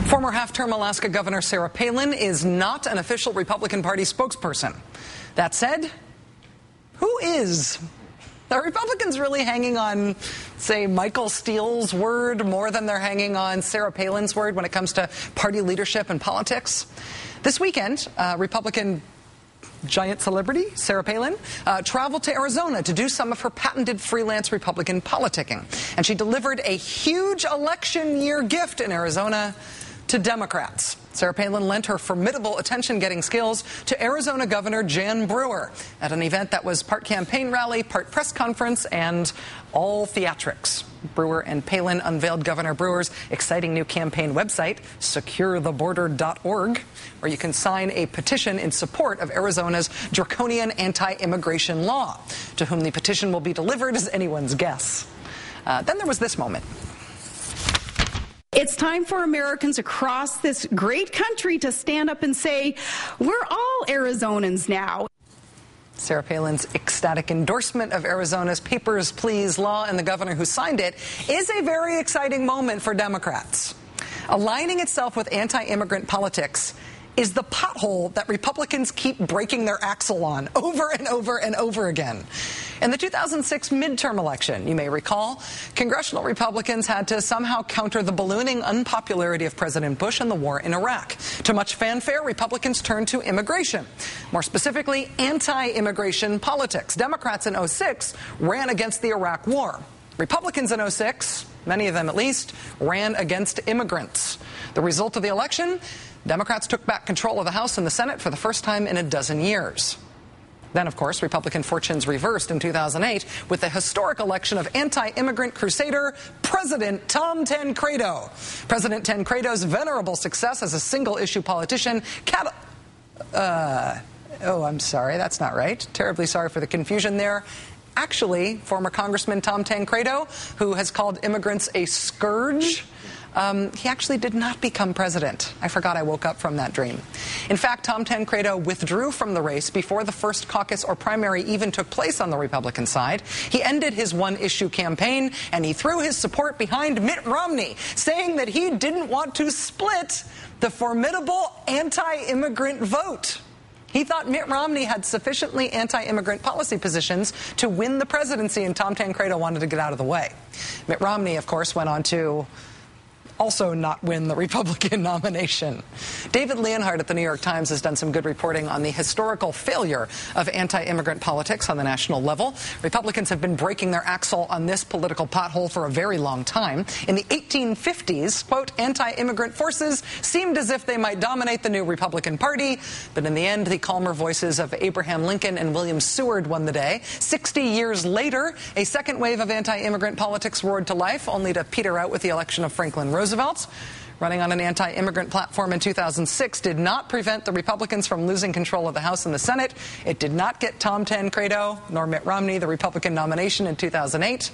Former half-term Alaska Governor Sarah Palin is not an official Republican Party spokesperson. That said, who is? Are Republicans really hanging on, say, Michael Steele's word more than they're hanging on Sarah Palin's word when it comes to party leadership and politics? This weekend, Republican giant celebrity Sarah Palin traveled to Arizona to do some of her patented freelance Republican politicking. And she delivered a huge election year gift in Arizona to Democrats. Sarah Palin lent her formidable attention-getting skills to Arizona Governor Jan Brewer at an event that was part campaign rally, part press conference, and all theatrics. Brewer and Palin unveiled Governor Brewer's exciting new campaign website, securetheborder.org, where you can sign a petition in support of Arizona's draconian anti-immigration law. To whom the petition will be delivered is anyone's guess. Then there was this moment. It's time for Americans across this great country to stand up and say, we're all Arizonans now. Sarah Palin's ecstatic endorsement of Arizona's Papers, Please law and the governor who signed it is a very exciting moment for Democrats. Aligning itself with anti-immigrant politics is the pothole that Republicans keep breaking their axle on over and over and over again. In the 2006 midterm election, you may recall, congressional Republicans had to somehow counter the ballooning unpopularity of President Bush and the war in Iraq. To much fanfare, Republicans turned to immigration, more specifically anti-immigration politics. Democrats in 2006 ran against the Iraq war. Republicans in 2006, many of them at least, ran against immigrants. The result of the election? Democrats took back control of the House and the Senate for the first time in a dozen years. Then, of course, Republican fortunes reversed in 2008 with the historic election of anti-immigrant crusader President Tom Tancredo. President Tancredo's venerable success as a single-issue politician I'm sorry, that's not right. Terribly sorry for the confusion there. Actually, former Congressman Tom Tancredo, who has called immigrants a scourge, he actually did not become president. I forgot I woke up from that dream. In fact, Tom Tancredo withdrew from the race before the first caucus or primary even took place on the Republican side. He ended his one-issue campaign, and he threw his support behind Mitt Romney, saying that he didn't want to split the formidable anti-immigrant vote. He thought Mitt Romney had sufficiently anti-immigrant policy positions to win the presidency, and Tom Tancredo wanted to get out of the way. Mitt Romney, of course, went on to also not win the Republican nomination. David Leonhardt at the New York Times has done some good reporting on the historical failure of anti-immigrant politics on the national level. Republicans have been breaking their axle on this political pothole for a very long time. In the 1850s, quote, anti-immigrant forces seemed as if they might dominate the new Republican Party, but in the end, the calmer voices of Abraham Lincoln and William Seward won the day. 60 years later, a second wave of anti-immigrant politics roared to life, only to peter out with the election of Franklin Roosevelt. Running on an anti-immigrant platform in 2006 did not prevent the Republicans from losing control of the House and the Senate. It did not get Tom Tancredo nor Mitt Romney the Republican nomination in 2008.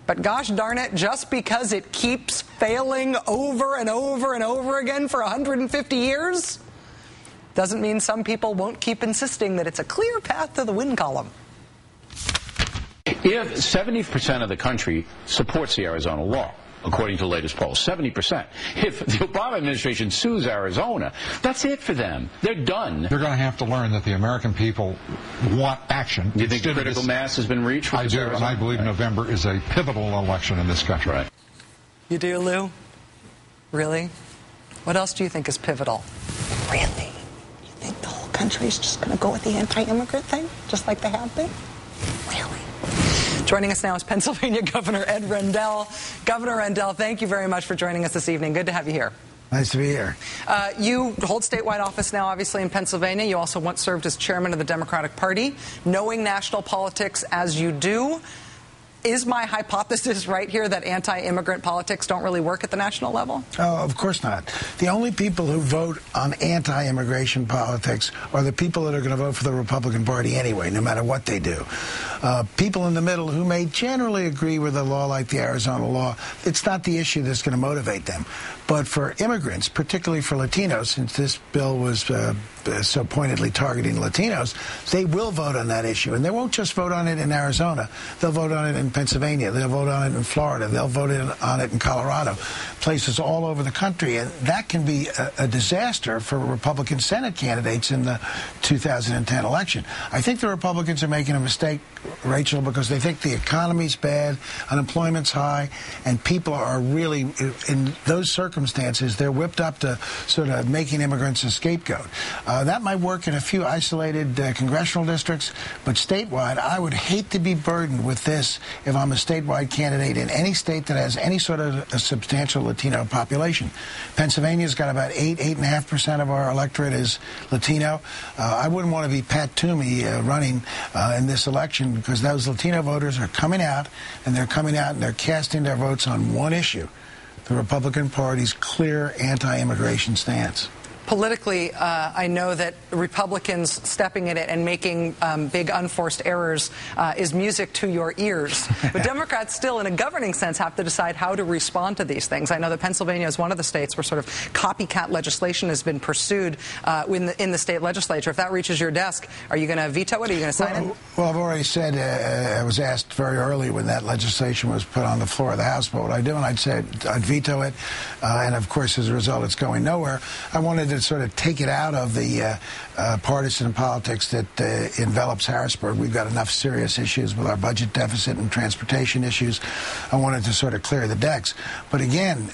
But gosh darn it, just because it keeps failing over and over and over again for 150 years doesn't mean some people won't keep insisting that it's a clear path to the win column. If 70% of the country supports the Arizona law, according to the latest polls, 70%. If the Obama administration sues Arizona, that's it for them. They're done. They're going to have to learn that the American people want action. Do you think the critical mass has been reached? I do, and I believe November is a pivotal election in this country. Right. You do, Lou? Really? What else do you think is pivotal? Really? You think the whole country is just going to go with the anti-immigrant thing, just like they have been? Really? Joining us now is Pennsylvania Governor Ed Rendell. Governor Rendell, thank you very much for joining us this evening. Good to have you here. Nice to be here. You hold statewide office now, obviously, in Pennsylvania. You also once served as chairman of the Democratic Party. Knowing national politics as you do, is my hypothesis right here that anti-immigrant politics don't really work at the national level? Oh, of course not. The only people who vote on anti-immigration politics are the people that are going to vote for the Republican Party anyway, no matter what they do. People in the middle who may generally agree with a law like the Arizona law, it's not the issue that's going to motivate them. But for immigrants, particularly for Latinos, since this bill was so pointedly targeting Latinos, they will vote on that issue. And they won't just vote on it in Arizona. They'll vote on it in Pennsylvania. They'll vote on it in Florida. They'll vote on it in Colorado. places all over the country, and that can be a disaster for Republican Senate candidates in the 2010 election. I think the Republicans are making a mistake, Rachel, because they think the economy's bad, unemployment's high, and people are really, in those circumstances, they're whipped up to sort of making immigrants a scapegoat. That might work in a few isolated congressional districts, but statewide, I would hate to be burdened with this if I'm a statewide candidate in any state that has any sort of a substantial Latino population. Pennsylvania's got about 8.5% of our electorate is Latino. I wouldn't want to be Pat Toomey running in this election, because those Latino voters are coming out, and they're casting their votes on one issue: the Republican Party's clear anti-immigration stance. Politically, I know that Republicans stepping in it and making big unforced errors is music to your ears. But Democrats still, in a governing sense, have to decide how to respond to these things. I know that Pennsylvania is one of the states where sort of copycat legislation has been pursued in the state legislature. If that reaches your desk, are you going to veto it? Are you going to sign it? Well, I've already said, I was asked very early when that legislation was put on the floor of the House, what would I do? And I'd say I'd veto it. And, of course, as a result, it's going nowhere. I wanted to sort of take it out of the partisan politics that envelops Harrisburg. We've got enough serious issues with our budget deficit and transportation issues. I wanted to sort of clear the decks. But again,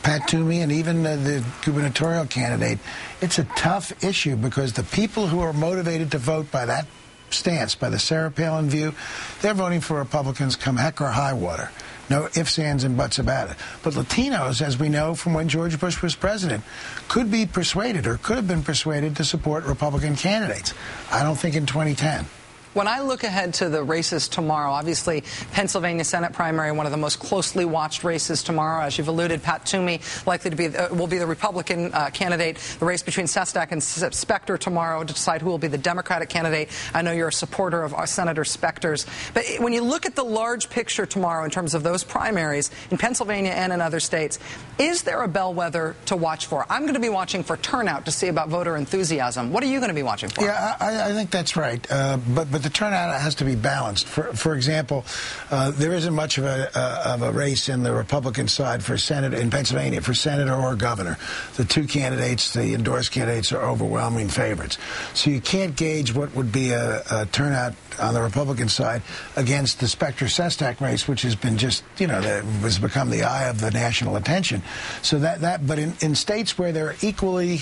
Pat Toomey and even the gubernatorial candidate, it's a tough issue, because the people who are motivated to vote by that stance, by the Sarah Palin view, they're voting for Republicans come heck or high water. No ifs, ands, and buts about it. But Latinos, as we know from when George Bush was president, could be persuaded, or could have been persuaded, to support Republican candidates. I don't think in 2010. When I look ahead to the races tomorrow, obviously Pennsylvania Senate primary, one of the most closely watched races tomorrow. As you've alluded, Pat Toomey likely to be will be the Republican candidate. The race between Sestak and Specter tomorrow to decide who will be the Democratic candidate. I know you're a supporter of Senator Specter's. But when you look at the large picture tomorrow in terms of those primaries in Pennsylvania and in other states, is there a bellwether to watch for? I'm going to be watching for turnout to see about voter enthusiasm. What are you going to be watching for? Yeah, I think that's right. But the turnout has to be balanced. For example, there isn't much of a race in the Republican side for Senate in Pennsylvania, for senator or governor. The two candidates, the endorsed candidates, are overwhelming favorites. So you can't gauge what would be a turnout on the Republican side against the Specter-Sestak race, which has been just, has become the eye of the national attention. So but in states where there are equally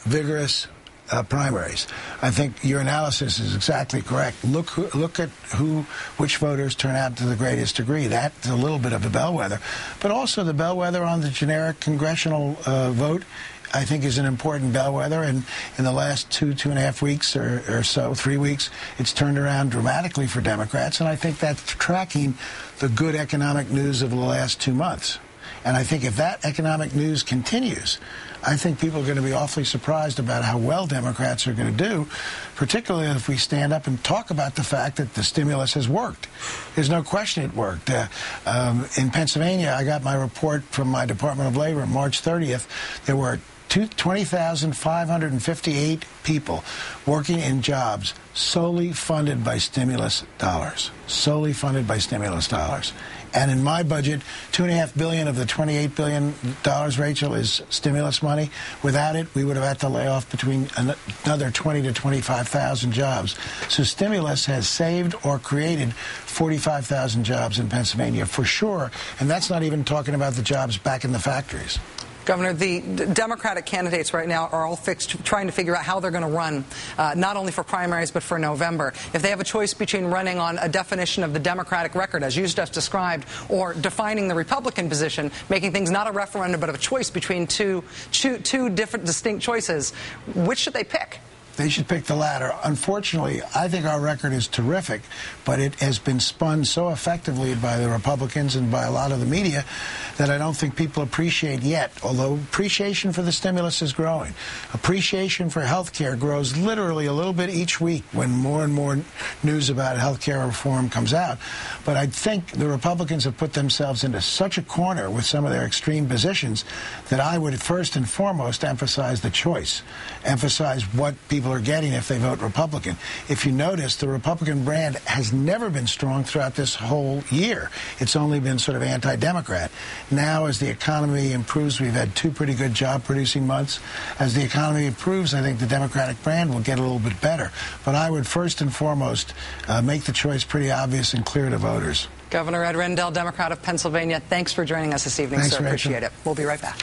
vigorous primaries, I think your analysis is exactly correct. Look at which voters turn out to the greatest degree. That's a little bit of a bellwether. But also the bellwether on the generic congressional vote, I think, is an important bellwether. And in the last 2.5 weeks or so, 3 weeks, it's turned around dramatically for Democrats. And I think that's tracking the good economic news of the last 2 months. And I think if that economic news continues, I think people are going to be awfully surprised about how well Democrats are going to do, particularly if we stand up and talk about the fact that the stimulus has worked. There's no question it worked. In Pennsylvania, I got my report from my Department of Labor March 30th. There were 20,558 people working in jobs solely funded by stimulus dollars. Solely funded by stimulus dollars. And in my budget, $2.5 billion of the $28 billion, Rachel, is stimulus money. Without it, we would have had to lay off between another 20 to 25,000 jobs. So stimulus has saved or created 45,000 jobs in Pennsylvania for sure. And that's not even talking about the jobs back in the factories. Governor, the Democratic candidates right now are all fixed trying to figure out how they're going to run, not only for primaries but for November. If they have a choice between running on a definition of the Democratic record, as you just described, or defining the Republican position, making things not a referendum but a choice between two different distinct choices, which should they pick? They should pick the latter. Unfortunately, I think our record is terrific, but it has been spun so effectively by the Republicans and by a lot of the media that I don't think people appreciate yet, although appreciation for the stimulus is growing. Appreciation for health care grows literally a little bit each week when more and more news about health care reform comes out. But I think the Republicans have put themselves into such a corner with some of their extreme positions that I would first and foremost emphasize the choice, emphasize what people people are getting if they vote Republican. If you notice, the Republican brand has never been strong throughout this whole year. It's only been sort of anti-Democrat. Now, as the economy improves, we've had 2 pretty good job-producing months. As the economy improves, I think the Democratic brand will get a little bit better. But I would first and foremost make the choice pretty obvious and clear to voters. Governor Ed Rendell, Democrat of Pennsylvania, thanks for joining us this evening, Thanks, sir. Rachel. Appreciate it. We'll be right back.